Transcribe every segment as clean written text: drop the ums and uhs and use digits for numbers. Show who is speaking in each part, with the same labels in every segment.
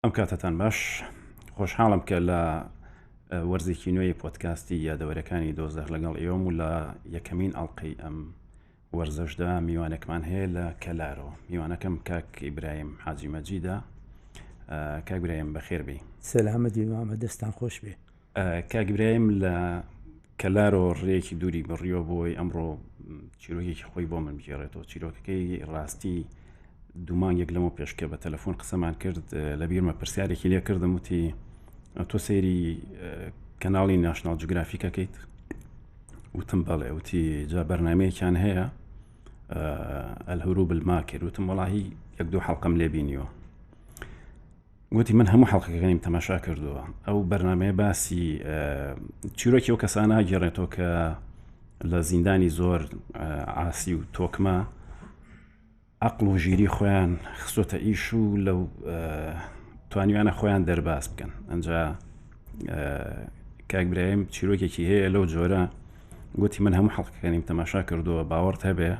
Speaker 1: ئەم کاتتان باش خۆشحاڵم کە لە وەرزێکی نوێی پۆدکاستی یادەوەرەکانی دۆزەخ لەگەڵ ئێوەم و لە یەکەمین ئەڵقەی ئەم وەرزەشدا میوانێکمان هەیە لە کەلارەوە. میوانەکەم کاک ئیبراهیم حاجی مەجیدە. کاک ئیبراهیم بەخێر بێ.
Speaker 2: سەلامەتی مامە، دەستان خۆش بێ.
Speaker 1: کاک ئیبراهیم لە کەلارەوە ڕێیەکی دووری بڕیۆ بۆی ئەمڕۆ چیرۆکێکی خۆی بۆ من بگێڕێتەوە. چیرۆکەکەی ڕاستی دوومانگێک لەمە پێشکە بە تەلەفۆن قسەمان کرد، لە بیرمە پرسیارێکی لێ کردم وتی تۆ سەیری کەناڵی ناشنال جوگرافیکەکەیت؟ وتم بەڵێ. وتی جا بەرنامەیەکیان هەیە الهروب الماکر؟ وتم وەڵاهی یەک دوو حەڵقەم لێ بینیوە. گوتی من هەموو حەڵقەکەیم تەماشا کردووە. ئەو بەرنامەیە باسی چیرۆکی ئەو کەسانە گێڕێتەوە کە لە زیندانی زۆر ئاسی و تۆکمە عەقڵ و ژیری خۆیان خستۆتە ئیش و لەو توانیوانە خۆیان دەرباز بکەن. ئەنجا کاک ئیبراهیم چیرۆکێکی هەیە لەو جۆرە. گوتی من هەموو حەڵقەکانیم تەماشا کردووە، باوەڕت هەبێ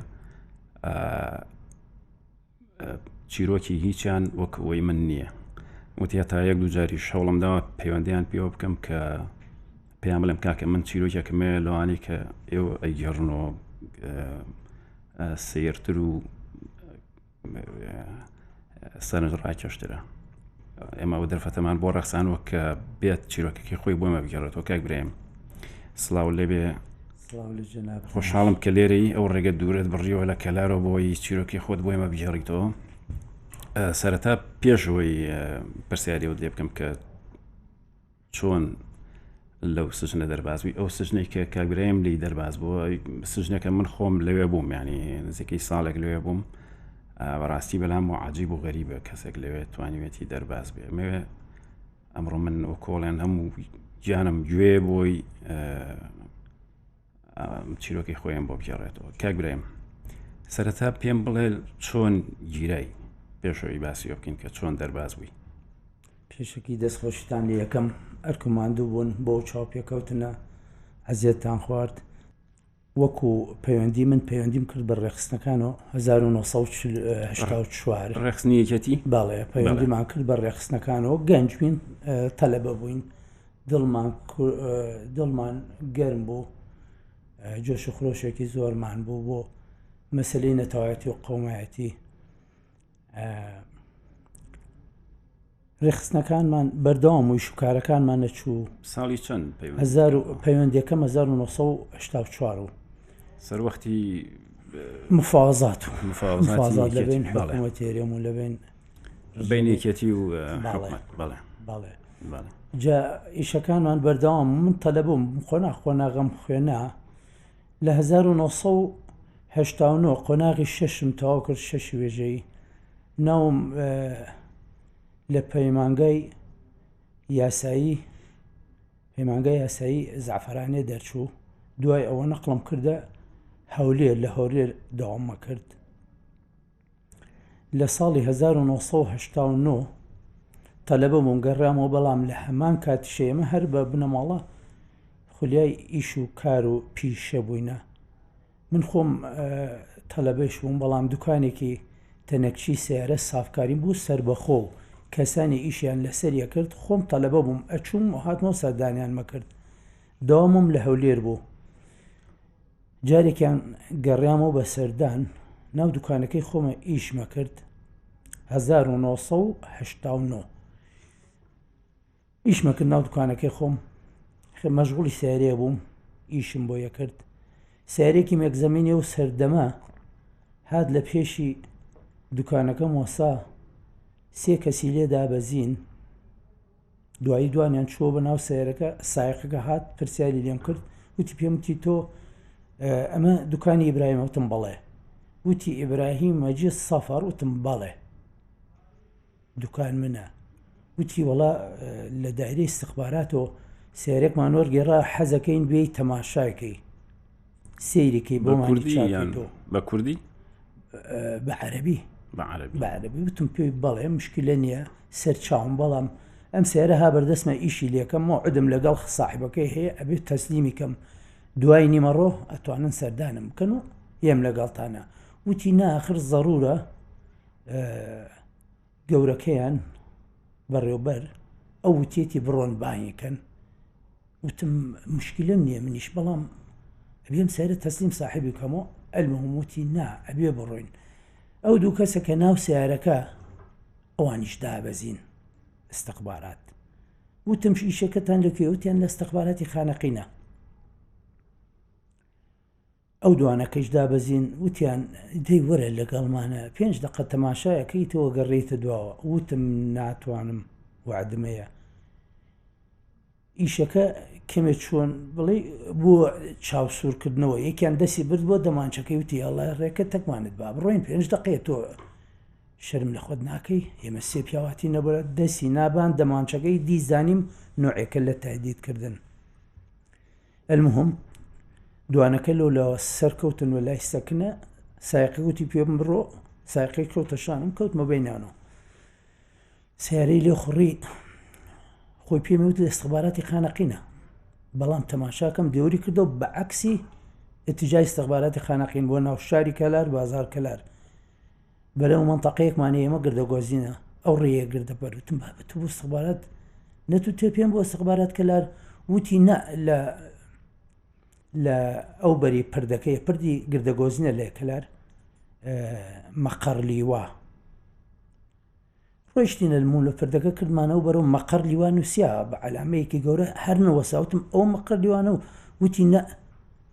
Speaker 1: چیرۆکی هیچیان وەک ئەوەی من نییە. وتی هەتا یەک دوو جاریش هەوڵم داوە پەیوەندیان پێوە بکەم کە پێیان بڵێم کاکە من چیرۆکێکمێ لەوانی کە ئێوە ئەیگەڕنەوە سیرتر و سەرنج ڕاکێشترە. ئێمە ئەو دەرفەتەمان بۆ ڕەخسانەوە کە بێت چیرۆکێکی خۆی بۆمە بگێڕێتەوە. کاک ئیبراهیم سڵاو لێبێ. خۆشحاڵم کە لێرەی ئەو ڕێگە دوورت بڕیەوە لە کەلارەوە بۆی چیرۆکی خۆت بۆیمە بگێڕیتەوە. سەرەتا پێشەوەی پرسیارەوە لێ بکەم کە چۆن لەو سژنە دەربازبووی، ئەو سژنەی کە کاک ئیبراهیم لی دەرباز بووە سژنێکە من خۆم لەوێ بووم، ینی نزیکەی ساڵێک لەوێ بووم. بەڕاستی بەلام و عەجیب و غەریبە کەسێک لەوێ توانیوێتی دەرباز بێ. مەوێ ئەمڕۆ من ئەو کۆڵێن هەموو گیانم گوێ بۆی چیرۆکی خۆیان بۆ بگێڕێتەوە. کاک ئیبراهیم سەرەتا پێم بڵێ چۆن گیرای پێشەوەی باسیۆ بکەین کە چۆن دەرباز بووی.
Speaker 2: پێشکی دەستخۆشیتان لە یەکەم ئەرکماندوو بوون بۆ چاوپێکەوتنە، عەزیەتتان خوارد. وەکو پەیوەندی من پەیوەندیم کرد بە ڕێخستنەکانەوە 1984
Speaker 1: ڕێخستنیەکەتی؟
Speaker 2: باڵێ پەیوەندیمان کرد بە ڕێخستنەکانەوە. گەنج بووین، تەلەبە بووین، دڵمان گەرم بوو، جۆش و خرۆشێکی زۆرمان بوو بۆ مەسەلەی نەتەوایەتی و قەومایەتی. ڕێخستنەکانمان بەردەوام و شوکارەکانمان نەچوو.
Speaker 1: ساڵی چەند
Speaker 2: پەیوەندیەکەم 1984
Speaker 1: سەروەختی
Speaker 2: مفاوەزات
Speaker 1: لەبین
Speaker 2: حکوومەتێرێم و لەبین
Speaker 1: بینێکەتی و
Speaker 2: باڵێ. جا ئیشەکانمان بەردەوام من تەلەبووم خۆناغەم خوێنا. لە 1989 قۆناغی شەشم تەواو کرد، 6 وێژەی ناوم لە پەیمانگای یاسایی زعفرانێ دەرچوو. دوای ئەوە نەقڵم کردە هەولێر، لە هەولێر داوامە کرد. لە ساڵی 1989 تەلەبە بووم، گەڕامەوە، بەڵام لە هەمان کاتیشەیەمە هەر بە بنەماڵە خولیای ئیش و کار و پیشە بووینە. من خۆم تەلەبەش بووم، بەڵام دوکانێکی تەنەکچی سیارە سافکاریم بوو، سەربەخۆ کەسانی ئیشیان لەسەریە کرد. خۆم تەلەبە بووم، ئەچووم هاتمەوە سەردانیان مەکرد. داوامم لە هەولێر بوو. جارێکیان گەڕیامەوە بە سەردان، ناو دوکانەکەی خۆمە ئیشمە کرد. 1989 ئیشمە کرد ناو دوکانەکەی خۆم، مەشغوڵی سیارەیە بووم، ئیشم بۆ یە کرد. سیارێکی مێکزەمینێ و سەردەمە هات لە پێشی دوکانەکەم وەسا، 3 کەسی لێدا بەزین. دوایی دوانیان چوە بە ناو سیارەکە، سایقەکە هات پرسیاری لێم کرد، وتی پێم وتی تۆ ئەمە دوکانی ئیبراهیمە؟ وتم بەڵێ. وتی ئیبراهیم مەجید سەفەر؟ وتم بەڵێ دوکان منە. وتی وەڵا لە دایرەی استخباراتەوە سیارێکمان وەرگێڕا، حەزەکەین بێی تەماشاکەی سەیرێکی بۆمانی چاکەیتەوە.
Speaker 1: بە کوردی؟
Speaker 2: بە عەرەبی. بە عەرەبی. وتم پێی بەڵێ مشکلە نییە، سەرچاوم، بەڵام ئەم سیارە ها بەردەستمە ئیشی لێکەم، موعدم لەگەڵ ساحیبەکەی هەیە، ئەبێت تەسلیمی کەم، دوای نیمەڕۆ ئەتوانن سەردانم بکەن و یەم لەگەڵتانە. وتی ناخر ضرورە گەورەکەیان بەڕێوەبەر ئەو وتێتی بڕۆن بانیکەن وتم مشکلم نییە منیش بەڵام ئەبێم سەرە تەسلیم ساحبی کەمەوە ئەلمەهم وتی نا ئەبێ بڕۆین ئەو دوو کەسە کە ناو سیارەکە ئەوانیش دابەزین استخبارات وتم ئیشەکەتان لەکوێ وتیان لە استخباراتی خانەقینە ئەو دوانەکەش دابەزین وتیان دەی وەرە لەگەڵمانە 5 دقە تەماشایەکەیتەوە گەڕێتە دواوە وتم ناتوانم وعدمەیە ئیشەکە کەمێک چۆن بڵێ بۆ چاوسورکردنەوە یەکیان دەستی برد بۆ دەمانچەکەی وتی ئەڵە ڕێکە تەکمانت با بڕۆین 5 دقەیە تۆ شەرم لە خۆت ناکەی ئێمە سێ پیاواتی نەبرە دەستی نابان دەمانچەکەی دیزانیم نوعێکە لە تایدیدکردن المهم دوانەکە لەولاوە سەرکەوتن و لای سەکنە سایقی وتی پێم بڕۆ سایقی کەوتەشانم کەوتمە بینانەوە سیارەی لێ خوڕی خۆی پێم وتی استخباراتی خانەقینە بەڵام تەماشاکەم دێوری کردەوە بە عەکسی ئتیجای استخباراتی خانەقین بۆ ناو شاری کەلار بازار کەلار بەلەو مەنتەقەیەکمانە ئێمە گردەگۆزینە ئەو ڕێیە گردەبەر وتم بابەت بۆ استخبارات نەتو تێ پێم بۆ استخبارات کەلار وتی نە لە ئەو بەری پردەکەی پردی گردەگۆزینە لە کەلار مەقەڕ لیوا ڕۆیشتینە لەمون لە پردەکە کردمانە و بەرەو مەقەڕ لیوا نووسیا بە عەلامەیەکی گەورە هەر نەوەساوتم ئەو مەقەڕ لیوانە و وتی نە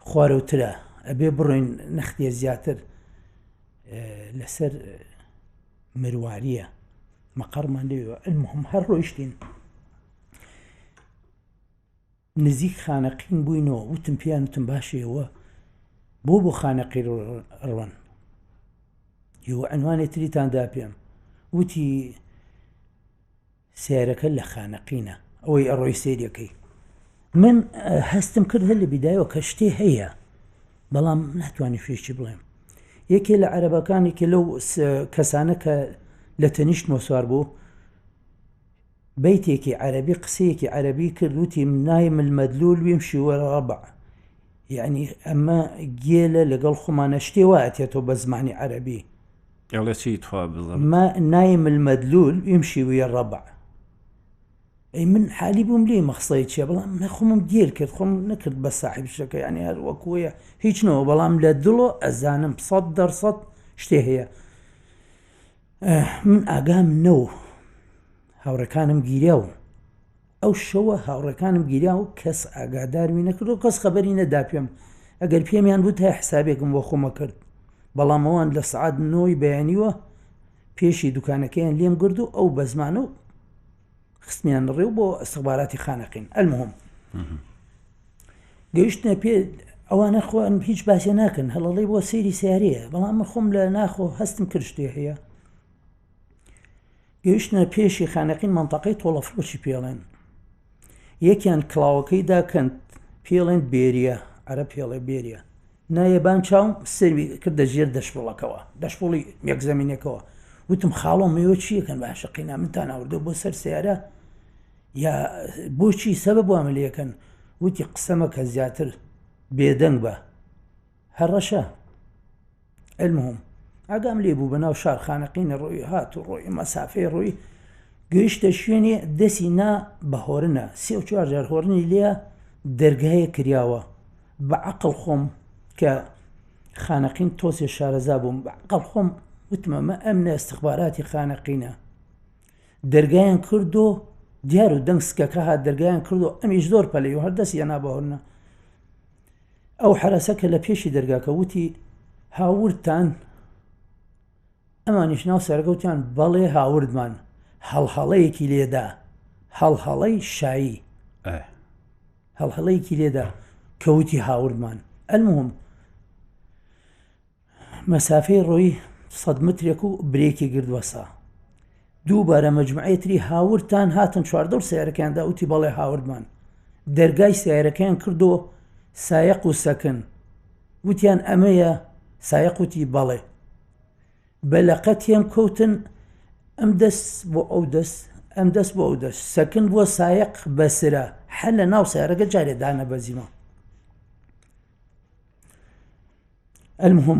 Speaker 2: خوارەوترە ئەبێ بڕۆین نەختیە زیاتر لەسەر مرواریە مەقەڕمان لێوە المهم هەر ڕۆیشتین نزیک خانەقین بووینەوە وتم پیانتم باشەوە بۆ خانەقی ڕوان یوە عنوانی تریتاندا پێم وتی سیارەکە لە خانەقینە ئەوەی ئەڕۆی سێریەکەی من هەستم کرد هەر لە بیدایەوە کە شتێ هەیە بەڵام ناتوانانی فێشی بڵێم یەکێ لە عەرەبەکانی کە لەو کەسانە کە لە تەنیشت مۆسوار بوو بەیتێکی عەرەبی قسەیەکی عەرەبی کرد وتی نایم المەدلول ویمشی وەرەڕەبع یعنی ئەمە گێلە لەگەڵ خۆمانە شتێ وایەتێتەوە بە زمانی عەرەبی ما نایم المەدلول ویمشی وەرەڕەبع ئەی من حالی بووم لێ مەخسەی چیە بەڵام خۆمم گێر کرد خۆم نەکرد بە ساحب شەکە یعنی هەر وەکوەیە هیچنەوە بەڵام لە دڵۆ ئەزانم 100% شتێ هەیە من ئاگام نەوە هاوڕەکانم گیریا و ئەو شەوە هاوڕەکانم گیریا و کەس ئاگادارمی نەکرد و کەس خەبەری نەدا پێم ئەگەر پێمیان بوو تا حسابێکم بۆ خۆمە کرد بەڵام ئەوان لە سعات 9 بەیانیوە پێشی دوکانەکەیان لێم گرد و ئەو بە زمانە و خستمیان ڕێو بۆ استخباراتی خانەقین المهم گەیشتنە پێ ئەوانە خۆیان هیچ باسێ ناکەن هەڵەڵی بۆ سەیری سیارەیە بەڵام من خۆم لە ناخۆ هەستم کرد شتێ هەیە گەیشتنە پێشی خانەقین مەنتەقەی تۆڵەفرۆشی پێڵێن یەکیان کڵاوەکەی داکەند پێڵێن بێریە عەرە پێڵێ بێریە نایەبان چاوم سەروی کردە ژێر دەشپۆڵەکەەوە دەشپۆڵی یەکزەمینێکەوە وتم خاڵۆ مەوە چیەکەن باشەقینا منتان ئاوردە بۆ سەر سیارە یا بۆچی سەبەب وامەلیەکەن وتی قسەمە کە زیاتر بێدەنگ بە هەڕەشە المهم ئاگام لێ بوو بەناو شار خانەقینە ڕۆی هات و ڕۆی مەسافەی ڕۆی گەیشتە شوێنێ دەسی نا بەهۆرنە 34 جار هۆرنی لێە دەرگایە کراوە بە عەقڵ خۆم کە خانەقین تۆسێ شارەزا بووم بە عەقڵ خۆم وتمەمە ئەمنە استخباراتی خانەقینە دەرگایان کرد و دیار و دەنگ سکەکە هات دەرگایان کرد و ئەمیش زۆر پەلەی و هەردەستی نابەهۆرنە ئەو حرەسە کە لە پێشی دەرگاکە وتی هاوردتان ئەمانیش ناو سەرگەوتیان بەڵێ هاوردمان هەڵهەڵەیەکی لێدا هەڵهەڵەی شایی هەڵهەڵەیەکی لێدا کەوتی هاوردمان المهم مەسافەی ڕۆی 100 مترێک و برێکی گردوەسا دووبارە مەجموعەیەتری هاوردتان هاتن 14 سیارەکەیاندا وتی بەڵێ هاوردمان دەرگای سیارەکەیان کردو سایق و سەکن وتیان ئەمەیە سایق وتی بەڵێ بەلەقەتیان کەوتن ئەم دەست بۆ ئەو دەست ئەم دەست بۆ ئەو دەست سەکن بۆ سایق بەسرە هەر لە ناو سیارەکە جارێ دانەبەزیمە المهم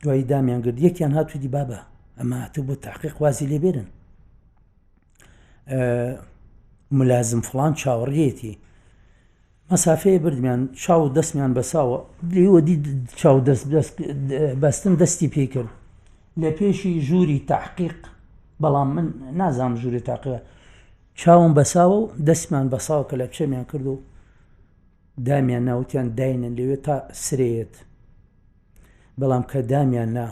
Speaker 2: دوایی دامیان گرت یەکیان هاتووی دی بابە ئەمە هاتوو بۆ تحقیق وازی لێبێرن ملازم فڵان چاوەڕێتی مەسافەیە بردمیان چاو دەستمیان بەساوە لێوەدی چاو بەستن دەستی پێ کرد لە پێشی ژووری تحقیق بەڵام من نازانم ژووری تاقیە چاوم بەساوە و دەستمان بەساوە کە لە پچەمیان کرد و دامیان ناوتیان داینن لەوێ تا سرێت بەڵام کە دامیان نا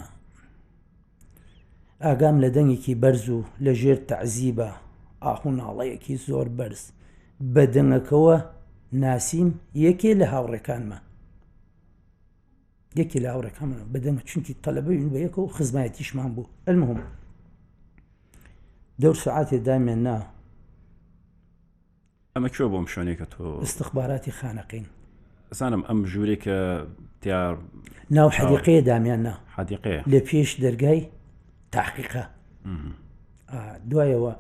Speaker 2: ئاگام لە دەنگێکی بەرز و لە ژێر تەعزیبە ئاخو ناڵەیەکی زۆر بەرز بە دەنگەکەوە ناسیم یەکێ لە هاوڕێکانمە یەکی لە هاوڕێکانمە بە دەنگە چونکی تەلەبەوین بە یەکەوە خزمایەتیشمان بوو المهم دەور سعاتێ دامیان نا
Speaker 1: ئەمە کوێ بۆم شوێنێکە تۆ
Speaker 2: استخباراتی خانەقین
Speaker 1: زانم ئەم ژوورێکە دیار
Speaker 2: ناو حەدیقەیە دامیان نا
Speaker 1: حەدیقەیە
Speaker 2: لە پێش دەرگای تحقیقە دوایەوە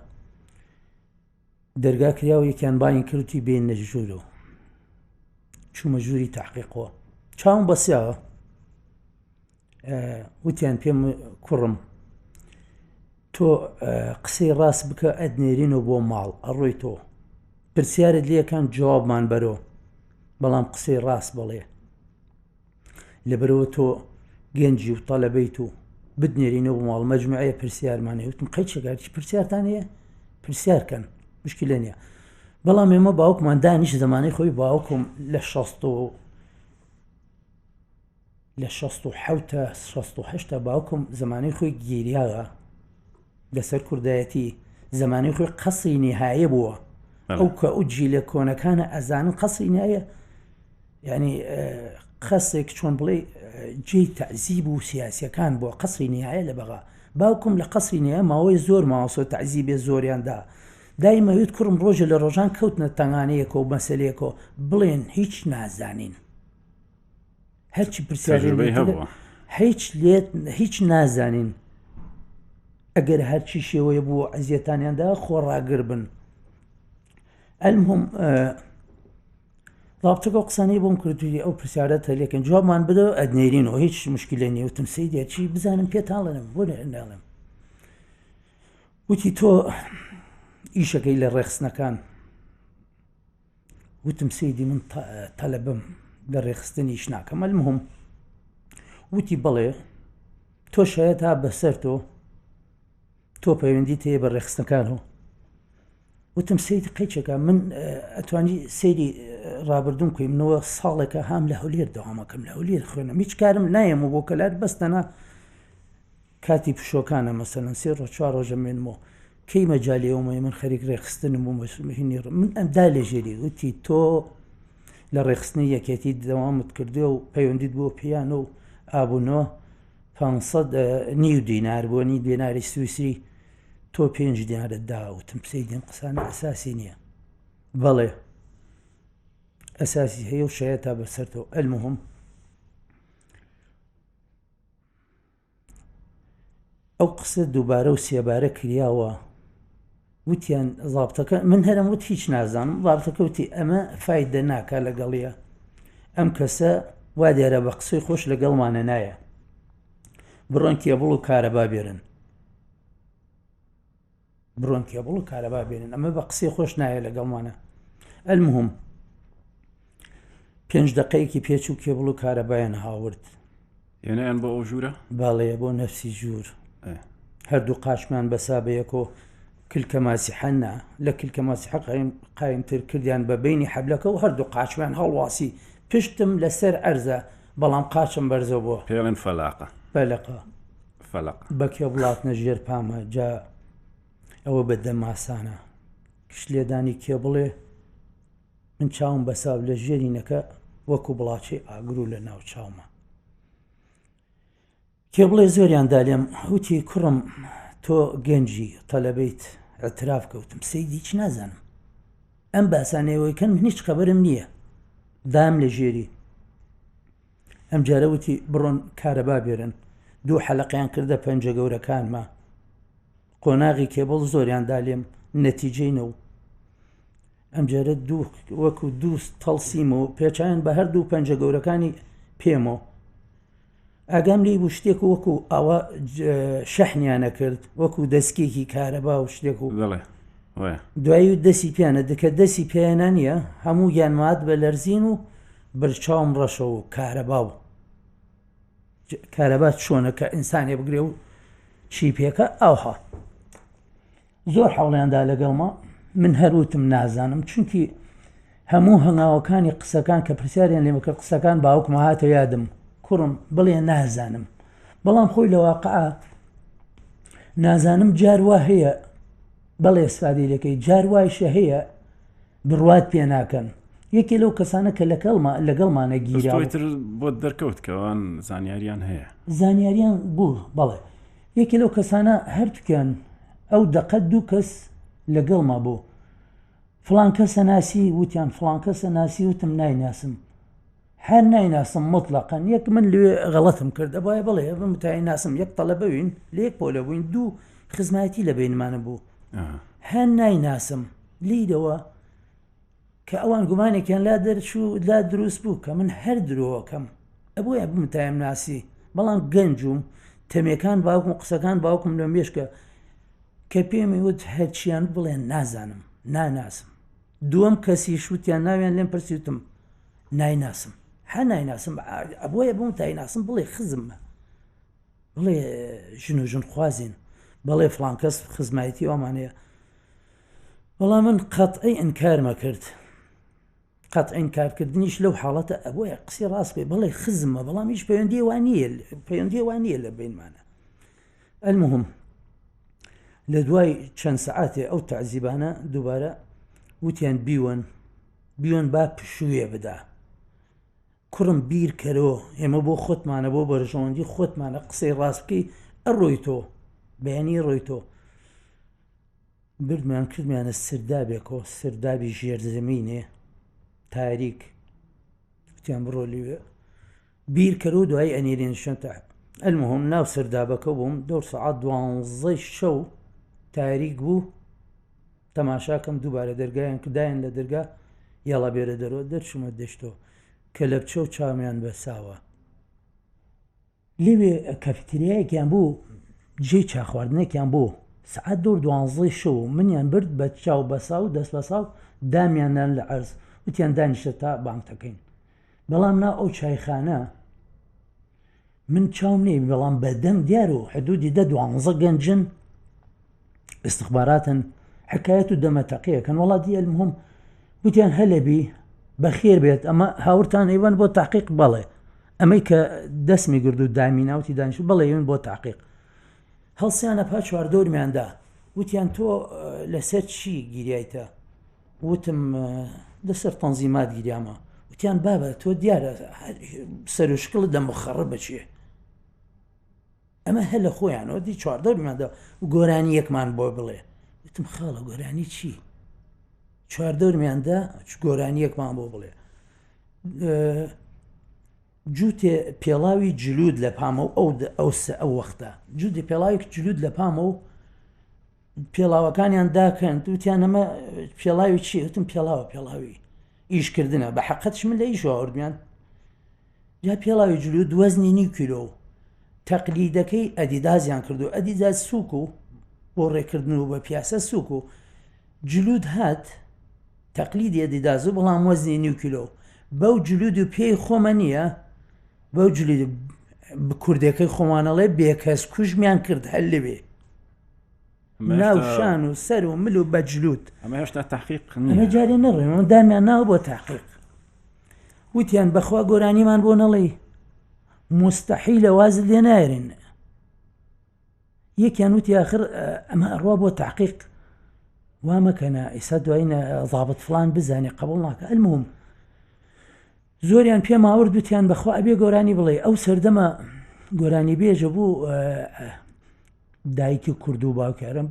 Speaker 2: دەرگا کراوە یەکیان باین کردی بین نە ژوورەوە چوومە ژووری تحقیقەوە چاوم بەسیاوە وتیان پێم کوڕم تۆ قسەی ڕاست بکە ئەدنێرینەوە بۆ ماڵ ئەڕۆی تۆ پرسیارت لێکان جوابمان بەرەوە بەڵام قسەی ڕاست بڵێ لەبەرەوە تۆ گەنجی و تەلەبەیت و بدنێرینەوە بۆ ماڵ مەجموعەیە پرسیارمانەیە وتم قەی چێگارکی پرسیارتان هەیە پرسیارکەن مشکلە نییە بەڵام ئێمە باوکمان دانیش زمانەی خۆی باوکم لە 1960 باوکم زمانەی خۆی گیریاغا لەسەر کوردایەتی زمانەی خۆی قەسری نهایە بووە ئەو کە ئوجی لە کۆنەکانە ئەزانن قەسری نهایە یعنی قەسێک چۆن بڵێ جێی تەعزیب و سیاسیەکان بۆ قەسری نهایە لە بەغا باوکم لە قەسری نهایە ماوەی زۆر ماوەسۆ تەعزیبێ زۆریاندا دایمەوێت کوڕم ڕۆژە لە ڕۆژان کەوتنە تەنگانەیەکە و مەسەلەیەکەوە بڵێن هیچ نازانین هەرچی پرسیارێ هیچ نازانین ئەگەر هەرچی شێوەیە بوو عەزیەتانیاندا خۆڕاگر بن المهم رابطەکە قسانەی بۆم کردووی ئەو پرسیارەتە لێکن جوابمان بدە ئەدنێرینەوە هیچ مشکلە نیە وتم سەیدێ چی بزانم پێتاڵێنم بۆ ناڵێم وتی تۆ ئیشەکەی لە ڕێخستنەکان وتم سەیدی من تەلەبم لە ڕێخستنی ئیش ناکەم المهم وتی بەڵێ تۆ شایەت تا بەسەر تۆ پەیوەندیت هەیە بە ڕێخستنەکانەوە وتم سەید قەیچەکە من ئەتوانی سەیری ڕابردوم کوێمنەوە ساڵێکە هام لە هەولێر دەوامەکەم لە هەولێر خوێنم هیچ کارم نایەمە بۆ کەلار بەستەنا کاتی پشۆکانە مەسەلەن 3 ڕۆژ 4 ڕۆژە مێنمەوە کەی مەجاالێەوەمە من خەریک ڕێخستنم بۆ مەهینی من ئەمدا لێژێری وتی تۆ لە ڕێخستنی یەکێتی دەوامت کردو و پەیوەندیت بۆ پیانە و ئابوونەوە 500 دینار بۆ نی دیناری سویسری تۆ 5 دینارت داوتم پسەیدیم قسانە ئەساسی نییە بەڵێ ئەساسی هەیە و شایە تا بەسەرەوە المهم ئەو قسە دووبارە و سێبارە کریاوە وتیان زابطەکە من هەرم وت هیچ نازانم زابطەکە وتی ئەمە فایدە ناکە لەگەڵیە ئەم کەسە وا دیارە بە قسەی خۆش لەگەڵمانە نایە بڕۆن کێبڵ و کارەبا بێرن ئەمە بە قسەی خۆش نایە لەگەڵمانە المهم 5 دقەیەکی پێچوو کێبڵ و کارەبایان هاورد
Speaker 1: یانیان بۆ ئەو ژوورە
Speaker 2: باڵێ بۆ نەفسی ژوور هەردوو قاشمان بەسا بەیەکۆ کلکە ماسیحەنە لە کلکە ماسیحە قایمتر کردیان بە بینی حەبلەکە و هەردوو قاچمان هەڵواسی پشتم لەسەر ئەرزە بەڵام قاچم بەرزە بۆ
Speaker 1: پێڵێن فەلاقە
Speaker 2: بە کێبڵات نەژێر پامە جا ئەوە بەدەماسانە کشت لێدانی کێبڵێ من چاوم بەساو لە ژێرینەکە وەکو بڵاچی ئاگرو لە ناو چاومە کێبڵێ زۆریاندا لێم وتی کوڕم تۆ گەنجی تەلەبەیت ئەتراف کەوتم سەیدی هیچ نازانم ئەم باسانەوەیکەن هیچ خەبەرم نییە دام لە ژێری ئەم جارە وتی بڕۆن کارەبا بێرن 2 حەلەقیان کردە پەنجە گەورەکانمە قۆناغی کێبڵ زۆریاندا لێم نەتیجەینەوە ئەم جارە وەکو دوو تەڵسیمەوە پێچیان بە هەردوو پەنجە گەورەکانی پێمەوە ئاگام لی بوو شتێک وەکو ئەوە شەحنیانە کرد وەکو دەستکێکی کارەبا و شتێک و دوایی دەسی پیانە دەکە دەسی پیانە نییە هەموو گیانمات بە لەرزین و بەرچاوم ڕەشەوە کارەبات چۆنە کە ئینسانێ بگرێ و چی پێکە ئەوها زۆر حوڵیاندا لەگەڵمە من هەروتم نازانم چونکی هەموو هەنگاوەکانی قسەکان کە پرسیاریان لێمەکە قسەکان باوکمە هاتە یادم کوڕم بڵێ نازانم بەڵام خۆی لە واقعە نازانم جاروا هەیە بەڵێ سفادی لەکەی جاروایشە هەیە بڕوات پێ ناکەن یەکێ لەو کەسانە کە لەگەڵمانە گیرا
Speaker 1: بۆ دەرکەوت کەوان زانیاریان هەیە
Speaker 2: زانیاریان بوو بەڵێ یەکێ لەو کەسانە هەرتوکیان ئەو دەقەت دوو کەس لەگەڵما بوو فڵان کەسە ناسی وتیان فڵان کەسە ناسی وتم نایناسم هەر نایناسم مطلقاً یەک من لێ غەڵەتم کرد ئەبایە بڵێ متای ناسم یەک تەڵەبە بووین لە یەک پۆلە بووین دوو خزمەتی لە بینمانە بوو هەر نایناسم لیدەوە کە ئەوان گومانێکیان لا دەرچوو لا دروست بوو کە من هەر درۆوەکەم ئەبووە بمتایم ناسی بەڵام گەنجوم تەمێکان باوکم قسەکان باوکم لە مێشکە کە پێمی وت هەرچیان بڵێن نازانم ناناسم دووەم کەسی شووتیان ناویان لێم پرسیوتم نایناسم هەر نایناسم ئەبووە بمتای ناسم بڵێ خزممە بڵێ ژن و ژن خوازین بەڵێ فڵان کەس خزمایەتی ئەومانەیە بەڵام من قەتعی ئینکارمە کرد قەتعی ئینکارکردنیش لەو حاڵەتە ئەبووە قسەی ڕاست بێ بڵێ خزممە بەڵام هیچ پەیوەندی وانییە لە بینمانە المهم لە دوای چەند سەعاتێ ئەو تەعزیبانە دووبارە وتیان بیوەن با پشوویە بدا کوڕم بیر کەرەوە ئێمە بۆ خۆتمانە بۆ بەرژەوەندی خۆتمانە قسەی ڕاست بکەی ئەڕۆی تۆ بەیانی ڕۆی تۆ بردمیان کردمیانە سردابێکەوە سردابی ژێرزەمینێ تاریک وتیان بڕۆ لێوێ بیر کەرەوە دوای ئەنێرێن شوێنتە المهم ناو سردابەکە بووم 2 سەعات 12 شەو تاریک بوو تەماشاکەم دووبارە دەرگایان کردایان لە دەرگا یاڵا بێرە دەرەوە دەرچوومە دەشتەوە کە لە بچە و چاومیان بەساوە لێوێ کەفتریایەکیان بوو جێ چاخواردنێکیان بوو سعات 12 شەو منیان برد بە چاو بەسا و دەست بەساو دامیاندان لە عەرز وتیان دانیشتە تا بانگتەکەین بەڵام نا ئەو چایخانە من چاوم نێ بەڵام بەدەم دیار و حدودی 12 گەنجن استخباراتن حکایەت و دەمەتەقیەکەن وڵاتی المهم وتیان هەلەبی بەخێر بێت ئەمە هاورتان ئەیوان بۆ تاقیق بەڵێ ئەمەی کە دەستمی گرد و دامیناوتی دانیشت بەڵێ ئێوەن بۆ تاقیق هەڵسیانە پا چواردۆرمیاندا وتیان تۆ لەسەر چی گیریایتە وتم لەسەر تەنزیمات گیریامە وتیان بابە تۆ دیارە سەرشکڵ دەمخەڕە بچێ ئەمە هە لە خۆیانەوە دی چواردۆرمیاندا و گۆرانی یەکمان بۆ بڵێ وتم خاڵە گۆرانی چی چواردۆرمیاندا گۆرانی یەکمان بۆ بڵێ جووتێ پێڵاوی جلود لە پامە و ئەو وەختە جووتی پێڵاوی جلود لە پامە و پێڵاوەکانیان داکەن وتیان ئەمە پێڵاوی چی وتم پێڵاوی ئیشکردنە بە حەقەتش من لە ئیش ئاوردمیان جا پێڵاوی جلود وەزنی 9 کیلۆ تەقلیدەکەی ئەدیدازیان کردو ئەدیداز سووک و بۆ ڕێکردن و بە پیاسە سووک و جلود هات تەقلیدی ئەدیداز و بەڵام وەزنی 9 کیلۆ بەو جلود و پێی خۆمە نییە بەو جلود کوردەکەی خۆمانەڵێ بێکەس کوژمیان کرد هەل لەوێ ناوشان و سەر و مل و بەجلود
Speaker 1: ئەمە هێشتا تحقیق
Speaker 2: ئەمە جارێ نەڕێمە دامیان ناوە بۆ تحقیق وتیان بەخوا گۆرانیمان بۆ نەڵێ مستحیلە وازت لێ نایرێن یەکیان وتی آخر ئەمە ئەڕوا بۆ تحقیق وامەکەنە ئێستا دوایینە ضابط فلان بزانێ قبول ناکە المهم زۆریان پێم ئاورد وتیان بەخوا ئەبێ گۆرانی بڵێ ئەو سەردەمە گۆرانی بێژە بوو دایکی کورد و باوکارم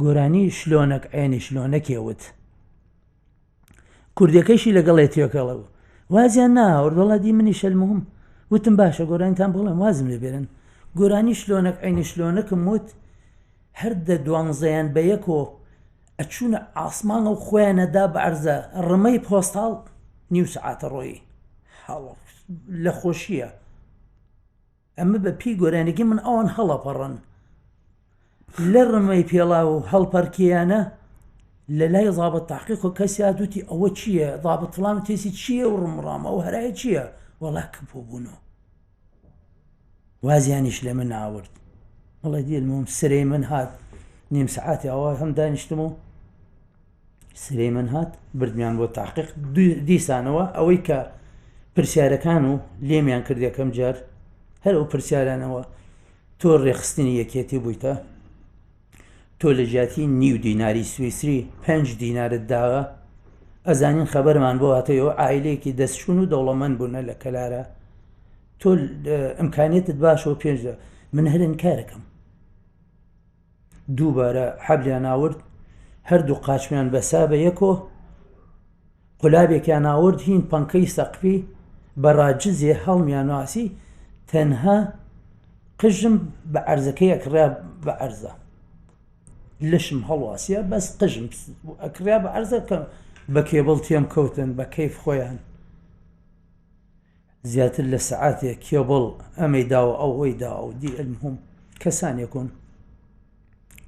Speaker 2: گۆرانی شلۆنەک عێنی شلۆنەکێوت کوردەکەیشی لەگەڵێتیەکەڵەوە وازیان ناوەڕ وڵاتی منیش المهم وتم باشە گۆرانیتان بڵێم وازم لێبێرن گۆرانی شلۆنەک عینی شلۆنەکم وت هەر دە دوانزەیان بە یەکۆ ئەچوونە ئاسمانە و خۆیانەدا بە عەرزە ڕمەی پۆستاڵ نیو سەعاتە ڕۆیی لە خۆشیە ئەمە بە پێی گۆرانێکی من ئەوان هەڵەپەڕن لە ڕمەی پێڵا و هەڵپەرکیانە لە لای ضابط تحقیق و کەسی هاتووتی ئەوە چییە ضابط فڵان تێسی چییە و ڕمڕامە ئەو هەرایە چییە وەڵا کەپۆ بوونەوە وازیانیش لە من ئاورد وڵی دیلمم سرەی من هات نیم سعاتی ئەوە هەم دانیشتم و سرەی من هات بردمیان بۆ تحقیق دیسانەوە ئەوەی کە پرسیارەکان و لێمیان کرد یەکەم جار هەر ئەو پرسیارانەوە تۆ ڕێخستنی یەکێتی بوویتە تۆ لە جیاتی 9 دیناری سویسری 5 دینارت داوە ئەزانین خەبەرمان بۆ هاتەوە ئایلەیەکی دەستشون و دەوڵەمەند بوونە لە کەلارە تۆ ئەمکانێتت باشەوە پێنج من هەرن کارەکەم دووبارە حەبلیان ئاورد هەردوو قاچمیان بەسا بە یەکۆ قولابێکیان ئاورد هین پەنکەی سەقفی بەڕاجزێ هەڵمیان واسی تەنها قژم بە عەرزەکەی ئەکرا بە عەرزە لەشم هەڵواسیە بەس قژم ئەکرا بە عەرزە کە بە کێبڵ تێم کەوتن بە کەیف خۆیان زیاتر لە سەعاتێک کێبڵ ئەمەی داوە ئەوەی داوە و دی ئەلمهم کەسانێکن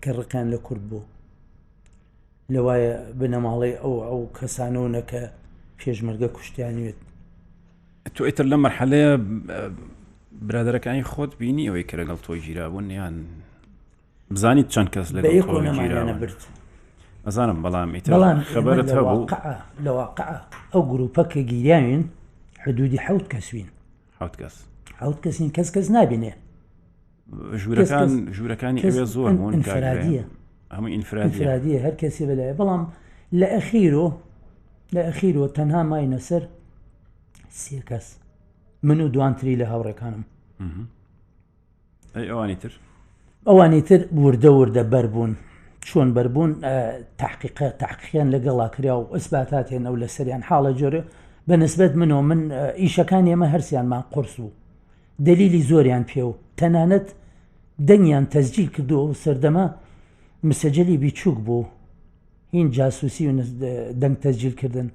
Speaker 2: کە ڕقیان لە کورد بوو لەوایە بنەماڵی ئەو کەسانەوە کە پێشمەرگە کوشتیانوێت
Speaker 1: تۆ ئیتر لە مەرحەلەیە برادەرەکانی خۆت بینی ئەوەی کە لەگەڵ تۆی گیرابوون یان بزانیت چەند کەس لەگەڵ تۆ گیرابوون
Speaker 2: برد
Speaker 1: ئەزانم بەڵام ئیتر
Speaker 2: بەڵام
Speaker 1: خەبەرت هەبوو
Speaker 2: لە واقعە ئەو گروپە کە گیراوین حدودی 7 کەسوین
Speaker 1: 7 کەس
Speaker 2: 7 کەسین کەس نابینێ
Speaker 1: ژوورەکانی ئەوێ زۆر بوون
Speaker 2: ئینفرادیە
Speaker 1: هەموو ئینفرادیە
Speaker 2: هەر کەسی بەلایە بەڵام لە ئەخیرۆ تەنها ماینە سەر 3 کەس من و دوانتری لە هاوڕێکانم ئەوانی تر وردە بەربوون چۆن بەربوون تحقیقیان لەگەڵا کرا و ئەسباتاتێن ئەو لە سەریان حاڵە جۆرە بە نسبەت منەوە من ئیشەکان ئێمە هەرسیانمان قرس بوو دلیلی زۆریان پێ و تەنانەت دەنگیان تەسجیل کردو و سەردەما مسەجلی بیچووک بوو هین جاسوسی و دەنگ تەسجیل کردن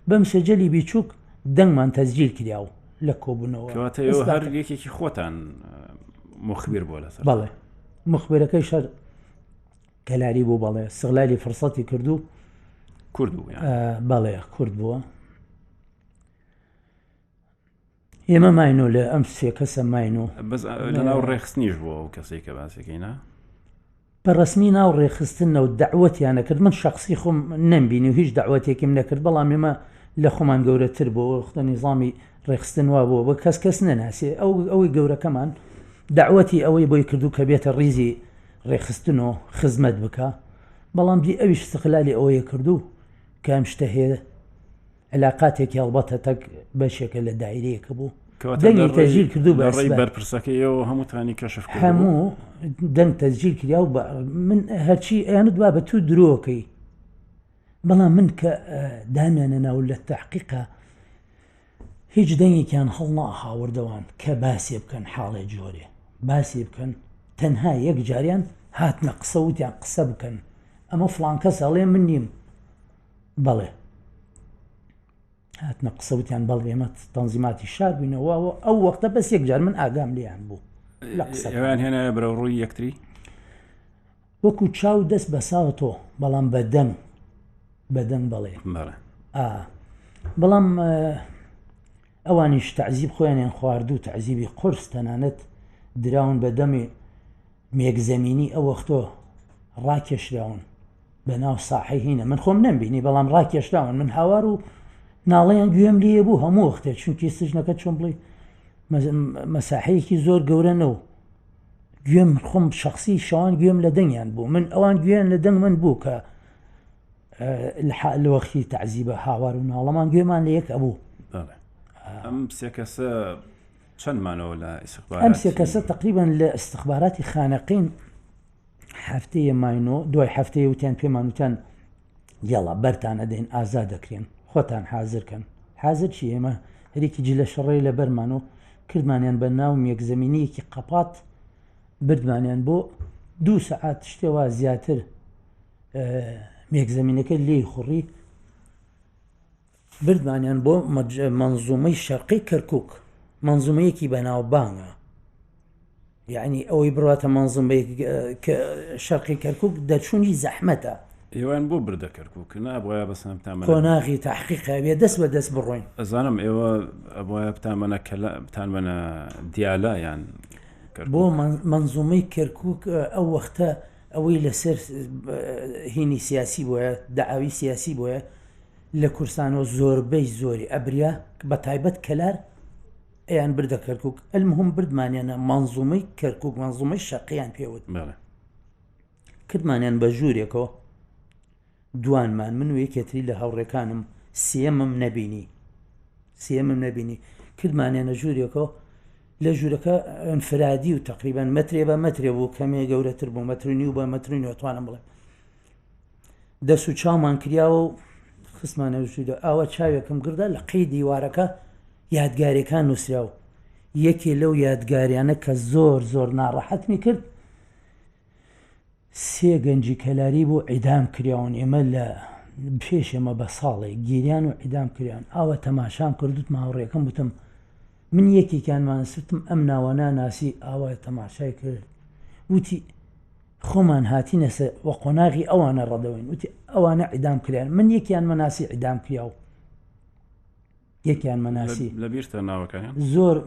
Speaker 2: بە مسەجلی بیچووک دەنگمان تەسجیل کراوە لە کۆبوونەوە
Speaker 1: هەر یەکێکی خۆتان مخبیر بۆ لەسەر
Speaker 2: بەڵێ مخبرەکەی شەر کەلاری بوو بەڵێ سغلالی فرسەتی کردو
Speaker 1: کورد بوو
Speaker 2: بەڵێ کورد بووە ئێمە ماینۆ لە ئەم 3 کەسە ماینۆ
Speaker 1: لەناو ڕێخستنیش بووە و کەسێک کە باسەکەینا
Speaker 2: بەڕسمی ناو ڕێخستنەوە دەعوەتیان نەکرد من شخصی خۆم نەمبینی و هیچ داوەتێکیم نەکرد بەڵام ئێمە لە خۆمان گەورەتر بۆ وەختە نیزامی ڕێخستن وا بووە بە کەس نەناسێ ئەوەی گەورەکەمان داوەتی ئەوەی بۆی کردو کە بێتە ڕیزی ڕێخستن و خزمەت بکە بەڵام دی ئەویش استقلالی ئەوەیە کردو کە ئەم شتە هەیە علاقاتێکی هەڵبەتە تەک بەشێکە لە دایرەیەکە بوو دەنگی تەسجیل کردو بە
Speaker 1: بەرپرسەکەیەوە هەمووتانی کەشف کرد
Speaker 2: هەموو دەنگ تەسجیل کریا و من هەرچی ئەیانت با بە تو درۆکەی بەڵام من کە دامێنە ناو لە تحقیقە هیچ دەنگێکیان هەڵ ناهاوردەوان کە باسی بکەن حاڵێ جۆرێ باسی بکەن تەنها یەک جاریان هاتنە قسە وتیان قسە بکەن ئەمە فڵان کەس هەڵێ من نیم بەڵێ هاتنە قسە وتیان بەڵێ ئێمە تەنزیماتی شار بووینەوە ئەو وەختە بەس یەک جار من ئاگام لێیان بوو لە
Speaker 1: قسەیان هێنا بەرە ڕووی یەکتری
Speaker 2: وەکو چاو دەست بەساوتۆ بەڵام بەدەنگ بەڵێ بەڵام ئەوانیش تەعزیب خۆیانیان خواردوو تەعزیبی قورس تەنانەت دراون بە دەمی مێگزەمینی ئەو وەختۆ ڕاکێشراون بە ناو ساحەی هینە من خۆم نەمبینی بەڵام ڕاکێشراون من هاوار و ناڵەیان گوێم لێ بوو هەموو وەختێک چونکی سژنەکە چۆن بڵێ مەساحەیەکی زۆر گەورەنەوە گوێم خۆم شخصی شەوان گوێم لە دەنگیان بوو من ئەوان گوێن لە دەنگ من بوو کە لە وەختی تەعزیبە هاوار و ناڵەمان گوێمان لە یەک ئەبوو
Speaker 1: ئەم 3 کەسە چەندمانەوە لە
Speaker 2: ئەم 3 کەسە تقریبا لە استخباراتی خانەقین هەفتەیە ماینۆ دوای هەفتەیە وتیان پێمان وتیان یاڵا بەرتانە دێن ئازاد دەکرێن خۆتان حازرکەن حازر چی ئێمە هەرێکی جلە شەڕێ لە بەرمان و کردمانیان بە ناو مێگزەمینیەکی قەپات بردمانیان بۆ 2 سەعات شتێوە زیاتر مێگزەمینەکە لێی خوڕی بردمانیان بۆ منزومەی شەرقی کەرکووک منزومەیەکی بەناوبانگە یعنی ئەوەی بڕاتە منزومەیە کە شەرقی کەرکووک دەرچوونی زەحمەتە
Speaker 1: ئێوان بۆ بردە کەرکووک نابووە بەسەم تامە
Speaker 2: قۆناغی تحقیقا بێ دەست بە دەست بڕۆین
Speaker 1: ئەزانم ئێوە ئەوە بتانمەنە دیالە یان
Speaker 2: بۆ منزومەی کەرکووک ئەو وەختە ئەوەی لەسەر هینی سیاسی بۆیە داعاوی سیاسی بۆیە لە کورسانەوە زۆربەی زۆری ئەبریا بە تایبەت کەلار ئەیان بردە کەرکووک ئەلمهم بردمانیانە منزومەی کەرکووک منزومەی شەقییان پێوت کردمانیان بە ژوورێکەوە دوانمان من و یەکێتری لە هاوڕێکانم سێمم نەبینی کردمانیانە ژوورێکەوە لە ژوورەکە ئەنفرادی و تقریبان مەترێ بە مەترێ بوو کەمێ گەورەتر بوو مەترنی و بە مەترنی وتوانم بڵێ دەست و چاومان کریاوە و خستمانە ژوورە ئاوە چاوێکم گردا لە قەی دیوارەکە یادگاریەکان نووسراوە یەکێ لەو یادگاریانە کە زۆر ناڕەحەتمی کرد سێ گەنجی کەلاری بۆ عیدام کراون ئێمە لە پێش ئێمە بە ساڵێ گیریان و عیدام کریان ئاوە تەماشام کردوت ماوەڕێکم وتم من یەکێکیانمان سوتم ئەم ناوەنا ناسی ئاوە تەماشای کرد وتی خۆمان هاتینە سەر وە قۆناغی ئەوانە ڕەدەوەین وتی ئەوانە عیدام کریان من یەکیان مەناسی عیدام کریا و یەکیان مەناسی
Speaker 1: لەبیرتە ناوەکەیان
Speaker 2: زۆر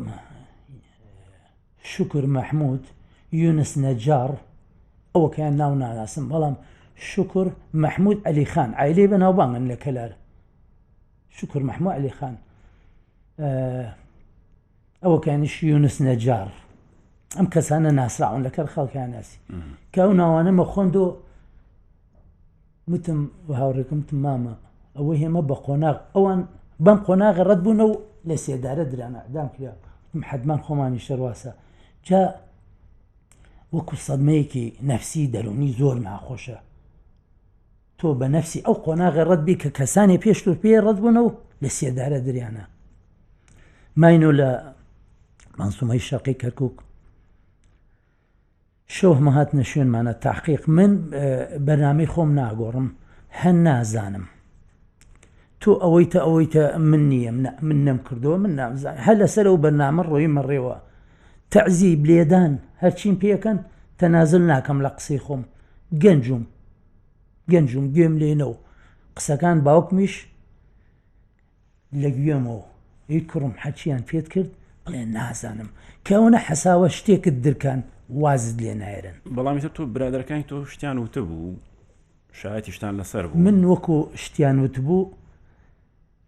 Speaker 2: شکر مەحموود یونس نەجار ئەوەکەیان ناو ناناسم بەڵام شکر مەحموود عەلیخان عایلەی بەناوبانگن لە کەلار شکر مەحموود عەلیخان ئەوەکەیانیش یونس نەجار ئەم کەسانە ناسراون لەکەر خەڵکیان ناسی کە ئەو ناوانەمە خوێندۆ وتم هاوڕێکم وتم مامە ئەوە هێمە بە قۆناغ ئەوان بەم قۆناغە ڕەت بوونەوە لە سێدارە درانە ئەدام کرا حەدمان خۆمانی شەرواسە جا وەکو سەدمەیەکی نەفسی دەرونی زۆر ناخۆشە تۆ بە نەفسی ئەو قۆناغە ڕەت بی کە کەسانی پێش تۆ پێ ڕەت بوونەوە لە سێدارە دریانە ماینۆ لە منزومەی شەقی کەرکووک شەومە هاتنە شوێنمانە تحقیق من بەرنامەی خۆم ناگۆڕم هەن نازانم تۆ ئەوەیتە من نییە من نەم کردەوە من نامزانم هەر لەسەر ئەو بەرنامە ڕۆی مەڕێوە تەعزیب لێدان هەرچین پێکەن تەنازل ناکەم لە قسەی خۆم گەنجوم گوێم لێنەوە قسەکان باوکمیش لە گوێمەوە هیچ کوڕم حەچیان پێت کرد بڵێ نازانم کەونە حەساوە شتێکت درکان وازت لێ نایرن
Speaker 1: بەڵامی تۆ برادەکانی تۆ شتیان وتە بوو شایەتی شتان لەسەر بوو
Speaker 2: من وەکو شتیان وت بوو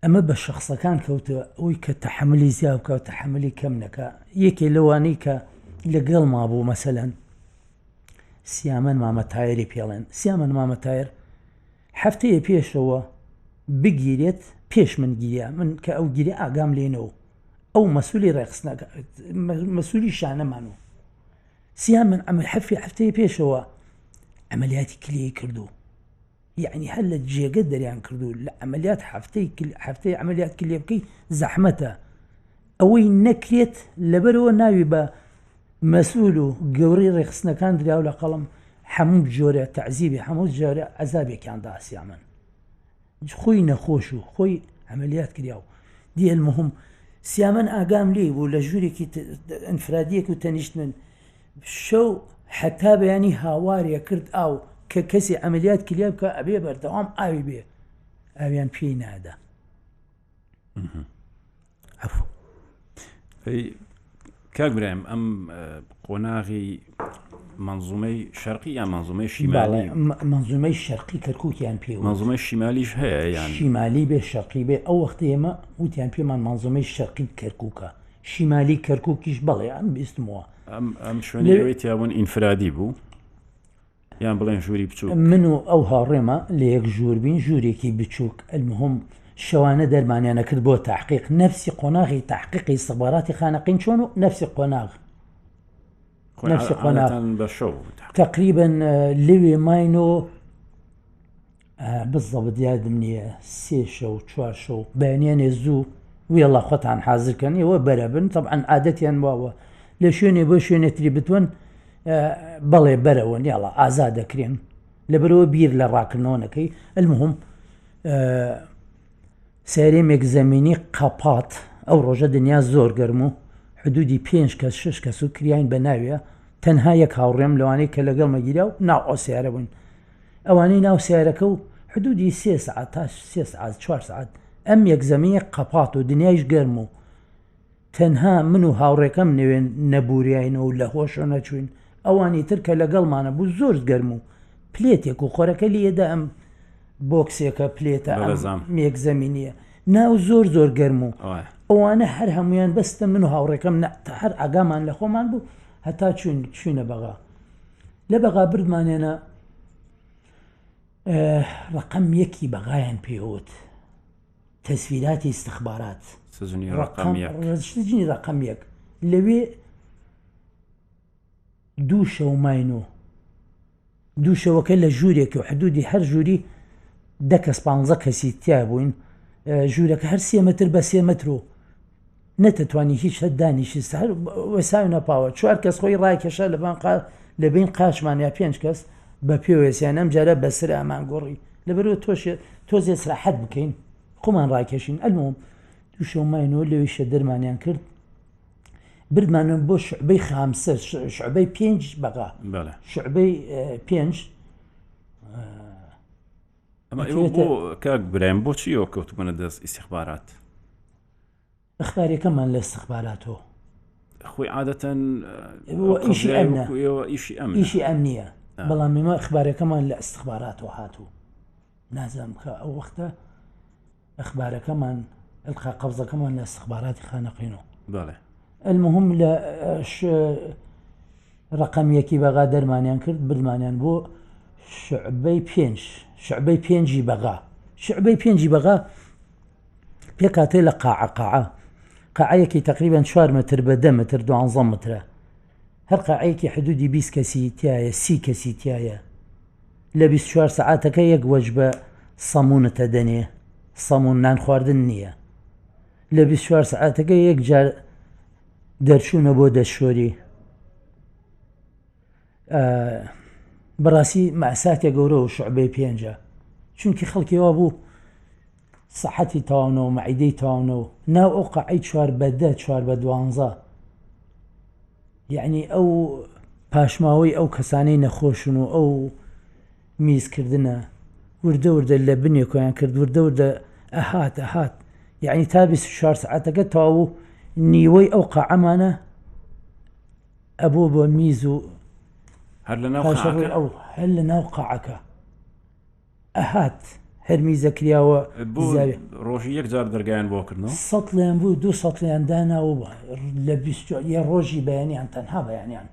Speaker 2: ئەمە بە شخصەکان کەوتە ئەوی کە تەحملی زیاو بکە و تەحملی کەم نەکە یەکێ لەوانەی کە لەگەڵ مابوو مەسەلەن سیامەن مامەتایری پێڵێن سیامەن مامەتایر هەفتەیە پێشەوە بگیرێت پێش من گیریا من کە ئەو گیری ئاگام لێنەوە ئەو مەسوولی ڕێخستنەکە مەسوولی شانەمانەوە سیامەن ئەمە هەفتەیە پێشەوە ئەمەلیاتی کلێی کردو یعنی هەر لە جێگە دەریان کردو لە ئەمەلیات هەفتەی ئەمەلیات کلێ بکەی زەحمەتە ئەوەی نەکرێت لەبەرەوە ناوی بە مەسئول و گەورەی ڕێخستنەکان دراو لە قەڵم هەموو جۆرە تەعزیبی هەموو جۆرە عەزابێکیاندا سیامەن خۆی نەخۆش و خۆی ئەمەلیات کراوە دیێ المهم سیامەن ئاگام لێ بوو لە ژوورێکی ئەنفرادیەک و تەنیشت من شەو حتا بەیانی هاوارێ کرد ئاو کە کەسی ئەمەلیات کلیا بکە ئەبێ بەردەوام ئاوی بێ ئاویان پێی نادا
Speaker 1: کاک برایم ئەم قۆناغی منزومەی شەرقی یان منزومەی شیمالی
Speaker 2: منزومەی شەرقی کەرکووکیان پێ
Speaker 1: منزومەی شیمالیش هەیە یان
Speaker 2: شیمالی بێ شەرقی بێ ئەو وەختە ئێمە وتیان پێمان منزومەی شەرقی کەرکووکە شیمالی کەرکووکیش بەڵێ ئەم بیستمەوە
Speaker 1: ئەم شوێنی تیاون ئینفرادی بوو یان بڵێن ژووری بچووک
Speaker 2: من و ئەو هاوڕێمە لە یەک ژوور بین ژوورێکی بچووک المهم شەوانە دەرمانیانە کرد بۆ تحقیق نفسی قۆناغی تحقیقی استخباراتی خانەقین چۆن و نفسی قۆناغ تقریبا لەوێ ماینۆ بزەبت یادم نییە 3 شەو 4 شەو بەیانیانێ زوو وێڵا خۆتان حازرکەن ئێوە بەرەبن طبعا عادەتیان واوە لە شوێنێ بۆ شوێنێتری بتوان بەڵێ بەرەوە یاڵا ئازا دەکرێن لەبەرەوە بیر لە ڕاکردنەوەنەکەی المهم سەیرێمێک زەمینی قەپات ئەو ڕۆژە دنیا زۆر گەرم و حدودی 5 کەس 6 کەس و کریان بە ناویە تەنها یەک هاوڕێم لەوانەیە کە لەگەڵ مەگیرا و ناو ئەو سیارە بووین ئەوانەی ناو سیارەکە و حدودی 3 ساعت تا 3 ساعت 4 ساعت ئەم یەکزەمینە قەپات و دنیایش گەرم و تەنها من و هاوڕێکەم نوێن نەبوریایینەوە و لە هۆشە نەچوین ئەوانی تر کە لەگەڵمانە بوو زۆر گەرم و پلێتێک و خۆرەکە لێدا ئەم بۆکسێکە پلێتە یەکزەمینیە ناو زۆر گەرم و ئەوانە هەر هەمویان بەستە من و هاوڕێکەم هەر ئاگامان لە خۆمان بوو هەتا چوینە بەغا لە بەغا بردمانێنە ڕقم یەکی بەغایان پێوت تەسویراتی استخبارات ڕقمی ڕقم یەک لەوێ دوو شەو ماینۆ دوو شەوەکە لە ژوورێکی و حدودی هەر ژووری 10 کەس 15 کەسی تیا بووین ژوورەکە هەر 3 متر بە 3 متر و نەتەتوانی هیچ هەر دانیشی هەر وەساوی نەپاوە 4 کەس خۆی ڕایکێشە لە بین قاچمان یا 5 کەس بە پێوەسیان ئەم جارە بەسرە ئەمان گۆڕی لەبەرەوە تۆزێ سراحەت بکەین خۆمان ڕاکێشین ئەلمۆم دوو شەو ماینەوە لەویشە دەرمانیان کرد بردمانم بۆ شعبەی خامسە شعبەی 5 بەغا شعبەی 5
Speaker 1: ئەمە بۆ کاک برایم بۆچی ئەوە کەوتبوونە دەست ئیستیخبارات
Speaker 2: ئەخبارەکەمان لە استخباراتەوە
Speaker 1: خۆی عادەتەن
Speaker 2: ئیشی ئەمنیە بەڵام ئێمە ئەخبارەکەمان لە استخباراتەوە هاتوو نازانم کە ئەو وەختە ئەخبارەکەمان ئەلقا قەوزەکەمان لە استخباراتی خانەقینەوە المهم لە ڕقم یەکی بەغا دەرمانیان کرد بردمانیان بۆ شعبەی 5 شعبەی 5 بەغا شعبەی 5 بەغا پێکاتێ لە قاعەیەکی تقریبان 4 متر بە 10 متر 12 مترە هەر قاعەیەکی حدودی 20 کەسی تایە 30 کەسی تایە لە 24 ساعاتەکە یەک وەجبە سەمونتە دەنێ سەمون نان خواردن نییە لە 24 ساعاتەکە یەک جار دەرچوونە بۆ دەستشۆری بەڕاستی مەساتێک گەورە و شعبەی 5 چونکی خەڵکیەوە بوو سەحەتی تاوانەوە مەعیدەی تاوانەوە ناو ئەو قاعەی 4 بە 10 4 بە 12 یعنی ئەو پاشماوەی ئەو کەسانەی نەخۆشن و ئەو میزکردنە وردە لە بنێکۆیان کرد وردە ئەهات یعنی تا 24 ساعتەکە تاو نیوەی ئەو قاعەمانە ئەبوو بۆ میز و
Speaker 1: هەر
Speaker 2: لە ناو قاعەکە ئەهات هەرمیزە کراوە
Speaker 1: ڕۆژی یەک جار دەرگایان بۆ کردنەوە
Speaker 2: 100 لیان بوو 200 لیان داناوە لە 20 ڕۆژی بەیانیان تەنها بەیانیان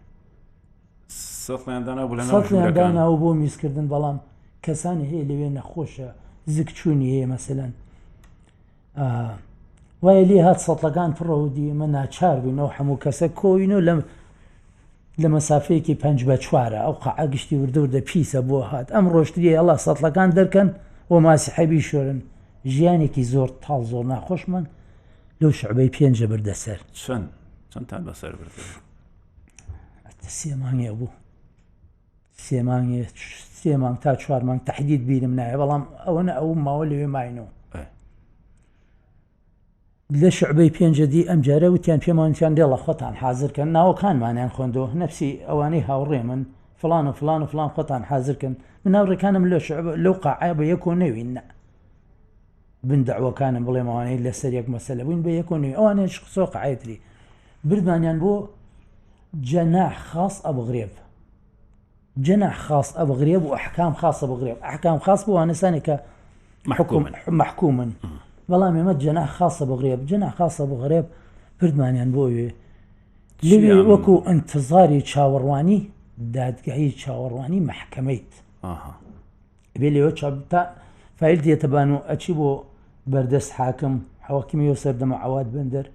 Speaker 1: 100 لیان
Speaker 2: داناوە بۆ میزکردن بەڵام کەسانی هەیە لەوێ نەخۆشە زگچوونی هەیە مەسەلەن وایە لێ هات سەڵەکان پڕەودی ئمە ناچار بووینەوە هەموو کەسە کۆینەوە لە مەسافەیەکی 5 بە 4 ئەو قاعە گشتی وردە پیسە بۆ هات ئەم ڕۆشتریە ئەڵا سەڵەکان دەرکەن و ماسی حەبی شۆرن ژیانێکی زۆر تاڵ زۆر ناخۆشمان لەو شعبەی 5 بردەسەر
Speaker 1: چەند تا بەسەر برد
Speaker 2: 3 مانگێ بوو 3 مانگ تا 4 مانگ تەحدید بیرم نایە بەڵام ئەوەنە ئەو ماوە لەوێ ماینەوە لە شعبەی 5 ئەم جارە وتیان پێمانیان دێڵە خۆتان حازرکەن ناوەکانمانیان خوێندەوە نەفسی ئەوانەی هاوڕێ من فلان و فلان و فلان خۆتان حازرکەن من ناوڕێکانم لەو قاعە بە یەک و نەوین بن دەعوەکانم بڵێم ئەوانەی لەسەر یەک مەسەلە بووین بە یەک و نوێ ئەوانەیە قسە قاعەتری بردمانیان بۆ جەناح خاص ئەبغرێب جەناح خاص ئەبغرێب و ئەحکام خاص ئەبغرێب ئەحکام خاص بۆ وانەسانی کە محکومن بەڵام ئێمە جەناح خاص ئەبغرێب جەناح خاص ئەبغرێب بردمانیان بۆوێ لێ وەکو ئەنتزاری چاوەڕوانی دادگایی چاوەڕوانی محکەمەیت بێ لێوە تا فایل دێتەبان و ئەچی بۆ بەردەست حاکم حواکمی و سەردەمە عەواد بەندەر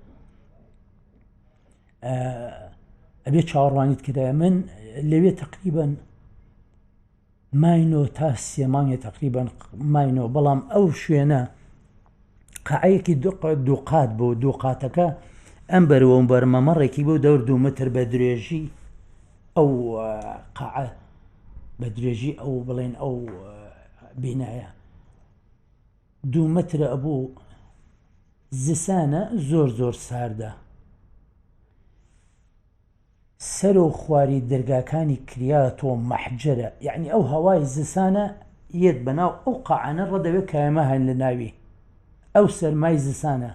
Speaker 2: ئەبێ چاوەڕوانیت کردایە من لەوێ تقریبەن ماینۆ تا 3 مانگێ تقریبەن ماینۆ بەڵام ئەو شوێنە قاعەیەکی دووقات بۆ دووقاتەکە ئەم بەرەوە بەرمەمەڕێکی بۆ دەور 2 متر بە درێژی ئەو قاعە بە درێژی ئەو بڵێن ئەو بینایە 2 مترە ئەبوو زستانە زۆر ساردە سەر و خواری دەرگاکانی کریاتەوە مەحجەرە، یعنی ئەو هەوای زستانە یەت بەناو ئەو قاعانە ڕەدەوێت کە ئێمە هەن لە ناوی ئەو سەرمای زستانە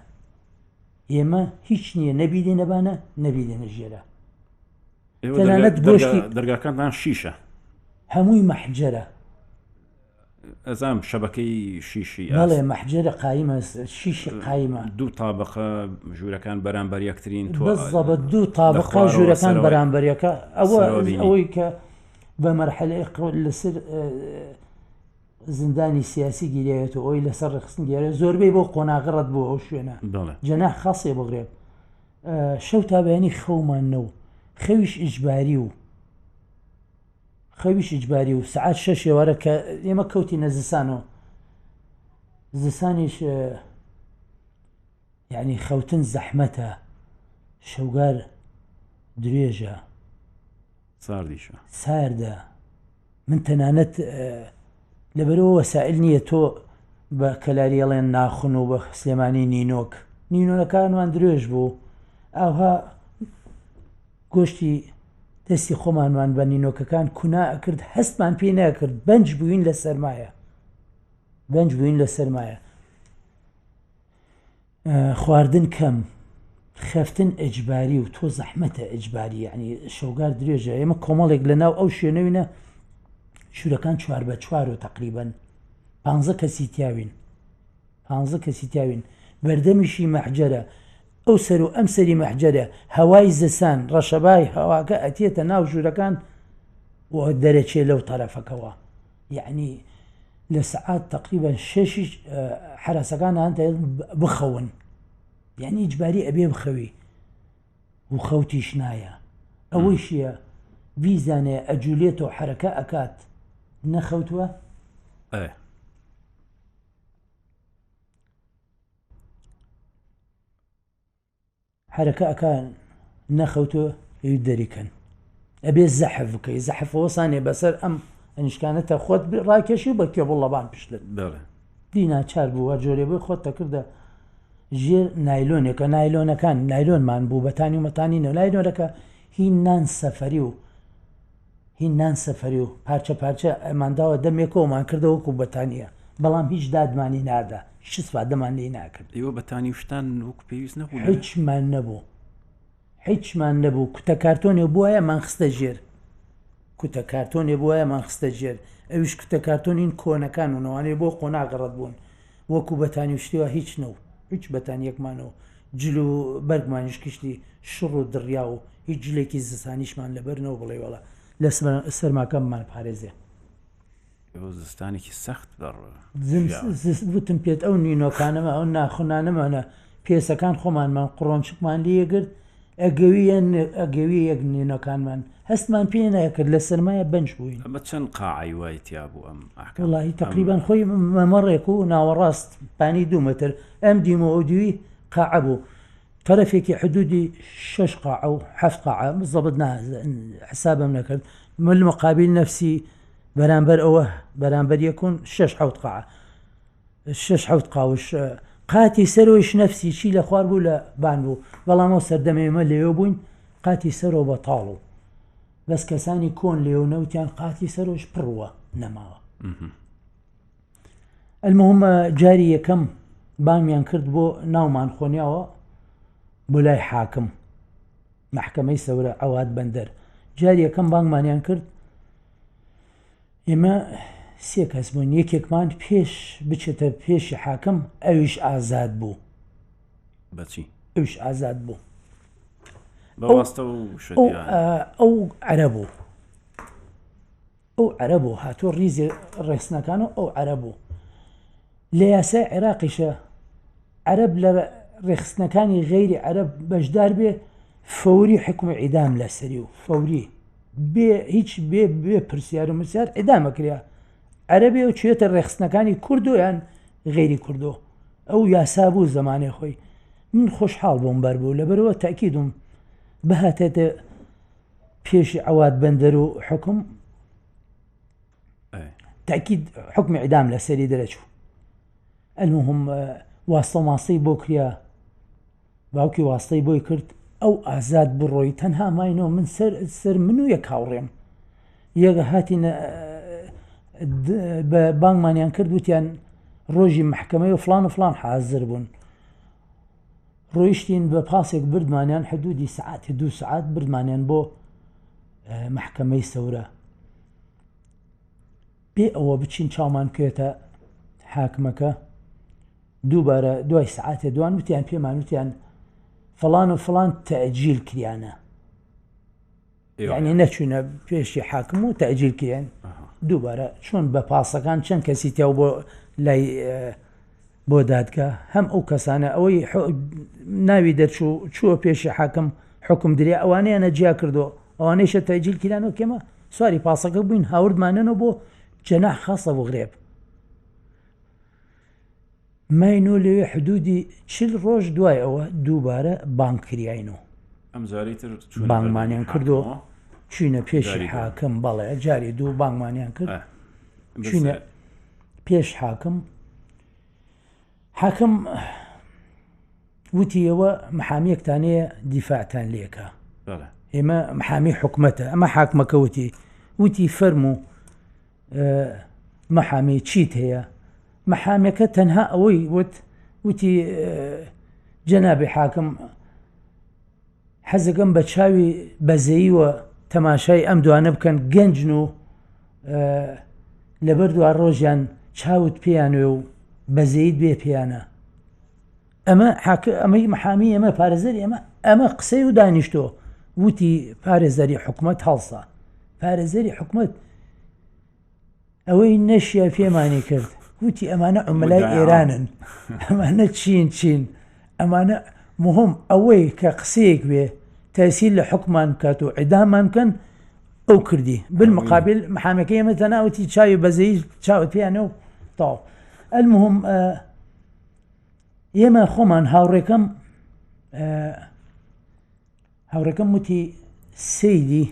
Speaker 2: ئێمە هیچ نییە نەبیدێ نەبانە نەبیدێنە ژێرە تەنانەت گۆشتی
Speaker 1: دەرگاکانتان شیشە
Speaker 2: هەمووی مەحجەرە.
Speaker 1: ئەزام شەبەکەی شیشی
Speaker 2: بەڵێ مەحجەرە قایمە شیشی قایمە
Speaker 1: دوو تابقە ژوورەکان بەرامبەر یەکترین
Speaker 2: بەزەبە دوو تابقە ژوورەکان بەرامبەریەکە ئەوەی کە بە مەرحەلەی لەسەر زندانی سیاسی گیرێتەوە ئەوی لەسەر ڕخستن دیارە زۆربەی بۆ قۆناغڕەت بوو ئەو شوێنە جەناح خاصێ بغرێت شەو تابیانی خەومانە و خەویش ئیجباری و خەویش ئیجباری و سعات 6 ێوارە کە ئێمە کەوتی نەزستانەوە زستانیش یعنی خەوتن زەحمەتە شەوگار درێژە ساردە من تەنانەت لەبەرەوە وەسائل نییە تۆ بە کەلاریەڵێن ناخن و بە سلێمانی نینۆکانوان درێژ بوو ئەوها گۆشتی دەستی خۆمانوان بە نینۆکەکان کونا ئەکرد هەستمان پێ نەکرد بەنج بووین لە سەرمایە خواردن کەم خەفتن ئەجباری و تۆ زەحمەتە ئەجباری یعنی شەوگار درێژە ئێمە کۆمەڵێک لە ناو ئەو شوێنەوینە شوورەکان 4x4 و تقریبن 15 کەسی تیاوین بەردەمیشی مەحجەرە ئەو سەر و ئەم سەری مەحجەرە هەوای زەسان ڕەشەبای هەواکە ئەتێتە ناو ژوورەکان و دەرەچێ لەو تەرەفەکەوە یعنی لە سعات تقریبا 6 حراسەکان هەندە بخەون یعنی ئیجباری ئەبێ بخەوی و خەوتیش نایە ئەوەیشیە ویزانێ ئەجوولێتەوە حرەکە ئەکات نەخەوتووە حرەکە ئەکان نەخەوتووە پێوی دەریکەن ئەبێ زەحف بکەی زەحفەوەسانێ بەسەر ئەم ئەنیشکانەتە خۆت ڕاکێشی بە کێبڵەبان پشتت دیناچار بووە جۆرێ بۆی خۆت تەکردە ژێر نایلۆنێکە نایلۆنەکان نایلۆنمان بوو بەتانی و مەتانی نە نایلۆنەکە هی نان سەفەری و پارچە ئەمانداوە دەمێکەوەمان کردەوەکو بەتانیە بەڵام هیچ دادمانی نادا سوادەمان لێ ناکرد
Speaker 1: ئێوە بەتانی شتان وەک پێویست نەبوو
Speaker 2: هیچمان نەبوو کوتە کارتۆنێ بووایە مانخستە ژێر کوتە کارتۆنێ بووایە مانخستە ژێر ئەویش کوتە کارتۆنین کۆنەکان و نەوانێ بۆ قۆناگەڕەت بوون وەکو بەتانی شتیوە هیچ هیچ بەتانیەکمانەوە جل و بەرگمانیش کشتی شڕ و دڕیا و هیچ جلێکی زستانیشمان لەبەرنەوە بڵێ وڵە لە سەرماکەممان پارێزێ
Speaker 1: زستانێکی سەخت
Speaker 2: وتم پێت ئەو نینۆکانەمە ئەو ناخۆنانەمانە پێسەکان خۆمانمان قڕۆنچکمان لێگرت ئەگەوی یەک نینۆکانمان هەستمان پێ ناکرد لە سەرمایە بەنج بووین
Speaker 1: ئەمە چەند قاعی وای تیا بوو ئەم
Speaker 2: وڵی تقریبان خۆی مەمەڕێک و ناوەڕاست پانی 2 متر ئەم دیمە ئۆدیوی قاعە بوو طرفێکی حدودی 6 قاعە و 7 قاعە زەبت حسابم نەکرد من مقابل نفسی بەرامبەر ئەوە بەرامبەر یەکون 6 قاعە 6 قاوش قاتی سەرۆیش نفسی چی لە خوار بوو لە بان بوو بەڵامەوە سەردەمێمە لێوە بووین قاتی سەرۆ بە تاڵ و بەس کەسانی کۆن لێو نەوتیان قاتی سەرۆش پڕوە نەماوە ئەلمەهمە جاری یەکەم بامیان کرد بۆ ناومان خۆنیاوە بۆ لای حاکم محکەمەی سەورە ئەوات بەندەر جاری یەکەم بانگمانیان کرد ئێمە 3 کەس بوون یەکێکمان پێش بچێتە پێشی حاکم ئەویش ئازاد بوو
Speaker 1: بەچی
Speaker 2: ئەوش ئازاد بوو ئەو عەرەبوو هاتۆ ریزی ڕێستنەکان و ئەو عەرەبوو لە یاسای عێراقیشە عەرەب لە ڕێخستنەکانی غەیری عەرەب بەشدار بێ فەوری حکم عیدام لەسەری و فەوری بێ هیچ بێ پرسیار و مسیار ئێدامەکریا عەرەبێ و چێتە ڕێخستنەکانی کوردۆ یان غەیری کوردۆ ئەو یاسا بوو زەمانێ خۆی من خۆشحاڵ بۆم بەر بوو لەبەرەوە تاکیدم بەهاتێتە پێشی ئەوات بەندەر و حکم تاکید حکمی عیدام لەسەری دەرەچوو ئەلمهم واستە ماسەی بۆ کریا باوکی واستەی بۆی کرد ئەو ئازاد بڕۆی تەنها ماینەوە من سەر من و یەک هاوڕێم یەکە هاتینە بە بانگمانیان کرد وتیان ڕۆژی محکەمەی و فلان حازر بوون ڕۆیشتین بە پاسێک بردمانیان حدودی سعاتی 2 سعات بردمانیان بۆ محکەمەی سەورە بێ ئەوە بچین چاومان کوێتە حاکمەکە دووبارە دوای سعاتێ دوان وتیان پێمان وتیان فلان و فلان تەعجیل کریانە یعنی نەچوونە پێشی حاکم و تەعجیل کریان دووبارە چۆن بە پاسەکان چەند کەسی تێو بۆ لای بۆ دادگا هەم ئەو کەسانە ئەوەی ناوی دەرچوو چووە پێشی حاکم حکم درێ ئەوانەیە نەجیا کردو ئەوانەیشە تەعجیل کریانەوە کێمە سواری پاسەکە بووین هاوردمانەوە بۆ جەناح خاصە بۆ غرێب ماینۆ لەوێ حدودی 40 ڕۆژ دوای ئەوە دووبارە بانگ کریاینەوە بانگمانیان کردو چوینە پێشی حاکم بەڵێ جاری دوو بانگمانیان کرد چوینە پێش حاکم وتیەوە محامیەکتانەیە دیفاعتان لێکە ئێمە محامی حکومەتە ئەمە حاکمەکە وتی فەرمو محامی چیت هەیە محامەکە تەنها ئەوەی وتی جەنابی حاکم حەزەکەم بە چاوی بەزەییوە تەماشای ئەم دوانە بکەن گەنجن و لەبەر دووار ڕۆژیان چاوت پێیانێ و بەزەیت بێ پێیانە ئەمەی محامی ئەمە پارێزەری ئەمە قسەی و دانیشتۆ وتی پارێزەری حکومەت هەڵسا پارێزەری حکومەت ئەوەی نەشیە پێمانی کرد وتی ئەمانە عملای ئێرانن ئەمانە چین ئەمانە مهم ئەوەی کە قسەیەک بێ تەسیل لە حکمان بکات و عیدامان بکەن ئەو کردی بالمقابل محامەکە ئێمە تەناوتی چاوی بەزەیی چاوت پێیانە و تاو المهم ئێمە خۆمان هاوڕێکەم وتی سەیدی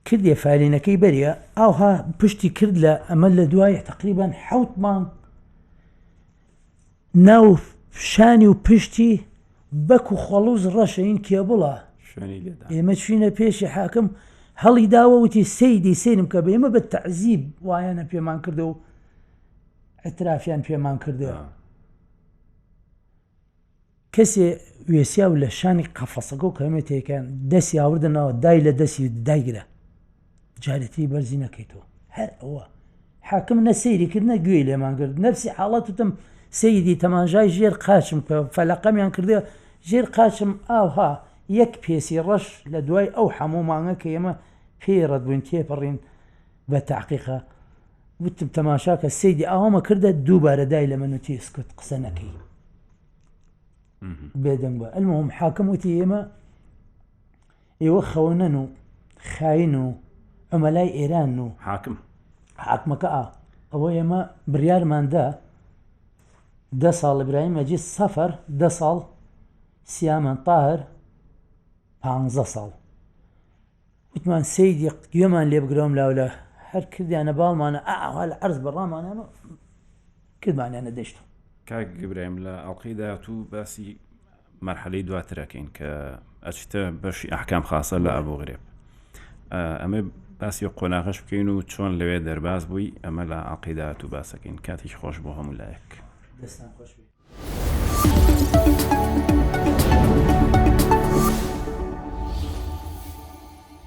Speaker 2: کردێ فالینەکەی بەریە ئاوها پشتی کرد لە ئەمە لە دوای تقریبان 7 مانگ ناو شانی و پشتی بەک و خەڵوز ڕەشەین کێبڵە ئێمە چینە پێشی حاکم هەڵی داوە وتی سەیدی سێنم کە بە ئێمە بە تەعزیب وایەنە پێمان کردە و ئەترافیان پێمان کردەوە کەسێ وێسیا و لە شانی قەفەسەکە و کەمێتێکیان دەستی هاوردنەوە دای لە دەستی دایگرە جارێتی بەرزی نەکەیتەوە هەر ئەوە حاکم نە سەیری کرد نە گوێی لێمان کرد نەفسی حاڵەت وتم سەیدی تەمانژای ژێر قاچم کە فەلەقەمیان کردێ ژێر قاچم ئاوها یەک پێسی ڕەش لە دوای ئەو هەموو مانگە کە ئێمە پێڕەت بووین تێپەڕین بە تاقیقە وتم تەماشا کە سەیدی ئاوامە کردە دووبارە دای لە من وتی سکوت قسە نەکەی بێدەنگ بە المهم حاکم وتی ئێوە خەونەن و خاین و ئەمەلای ئێران و حاکمەکە ئەوە ئێمە بڕیارماندا 10 ساڵ ئیبراهیم مەجید سەفەر 10 ساڵ سیامان تاهر 15 ساڵ وتمان سەیدی گوێمان لێ بگرەوم لاولە هەر کردیانە باڵمانە ئاوا لە عەرز بەڕامانەمە کردمانیانە دەشت
Speaker 1: کاک ئیبراهیم لە ئەڵقەیدا تو باسی مەرحەلەی دواترەکەین کە ئەچتە بەشی ئەحکام خاسە لە ئەبوو غرێب ئەمە باسی قۆناغەش بکەین و چۆن لەوێ دەرباز بووی ئەمە لە ئەڵقەیدا تو باسەکەین کاتێکی خۆش بۆ هەموو لایەک
Speaker 2: دەستان خۆش بێت